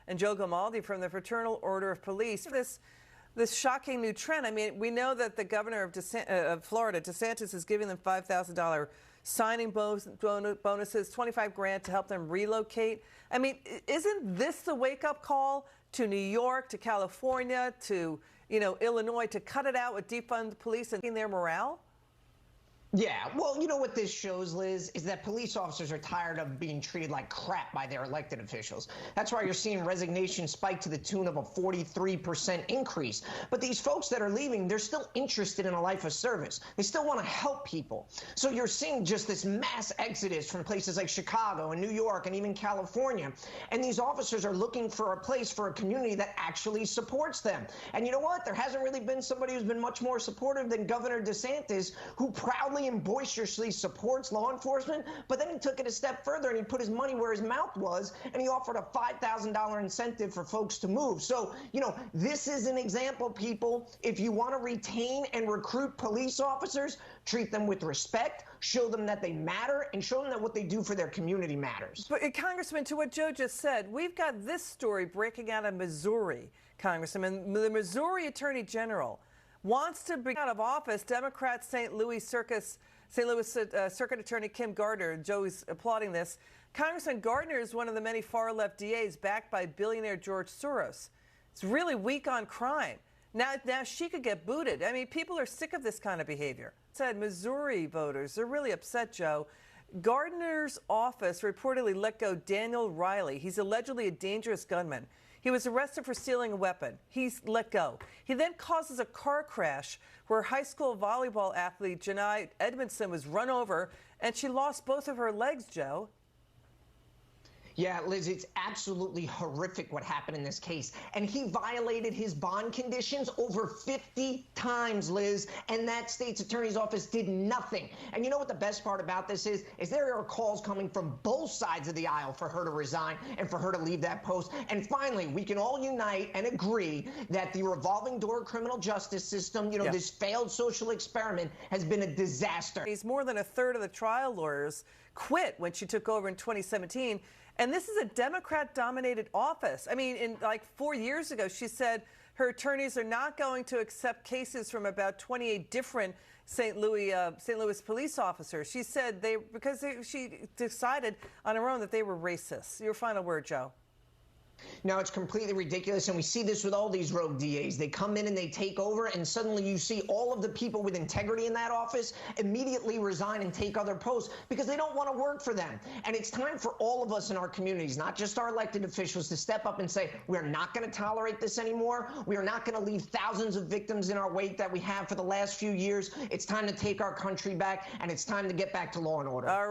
and Joe Gamaldi from the Fraternal Order of Police. This shocking new trend. I mean, we know that the governor of Florida, DeSantis, is giving them $5,000 signing bonuses, $25,000 to help them relocate. I mean, isn't this the wake-up call to New York, to California, to Illinois, to cut it out with defund the police and their morale? Yeah, well, you know what this shows, Liz, is that police officers are tired of being treated like crap by their elected officials. That's why you're seeing resignation spike to the tune of a 43% increase. But these folks that are leaving, they're still interested in a life of service. They still want to help people. So you're seeing just this mass exodus from places like Chicago and New York and even California. And these officers are looking for a place, for a community that actually supports them. And you know what? There hasn't really been somebody who's been much more supportive than Governor DeSantis, who proudly and boisterously supports law enforcement, but then he took it a step further and he put his money where his mouth was, and he offered a $5,000 incentive for folks to move. So, this is an example, people. If you want to retain and recruit police officers, treat them with respect, show them that they matter, and show them that what they do for their community matters. But, Congressman, to what Joe just said, we've got this story breaking out of Missouri, Congressman. The Missouri Attorney General wants to bring out of office Democrat St. Louis Circuit Attorney Kim Gardner. Joe is applauding this. Congressman Gardner is one of the many far-left DAs backed by billionaire George Soros. It's really weak on crime. Now she could get booted. I mean, people are sick of this kind of behavior. Said Missouri voters, they're really upset, Joe. Gardner's office reportedly let go Daniel Riley. He's allegedly a dangerous gunman. He was arrested for stealing a weapon. He's let go. He then causes a car crash where high school volleyball athlete Janai Edmondson was run over, and she lost both of her legs, Joe. Yeah, Liz, it's absolutely horrific what happened in this case. And he violated his bond conditions over 50 times, Liz, and that state's attorney's office did nothing. And you know what the best part about this is there are calls coming from both sides of the aisle for her to resign and for her to leave that post. And finally, we can all unite and agree that the revolving door criminal justice system, this failed social experiment has been a disaster. More than a third of the trial lawyers quit when she took over in 2017. And this is a Democrat-dominated office. I mean, like 4 years ago, she said her attorneys are not going to accept cases from about 28 different St. Louis police officers. She said she decided on her own that they were racist. Your final word, Joe. No, it's completely ridiculous, and we see this with all these rogue DAs. They come in and they take over, and suddenly you see all of the people with integrity in that office immediately resign and take other posts because they don't want to work for them. And it's time for all of us in our communities, not just our elected officials, to step up and say, we're not going to tolerate this anymore. We are not going to leave thousands of victims in our wake that we have for the last few years. It's time to take our country back, and it's time to get back to law and order. All right.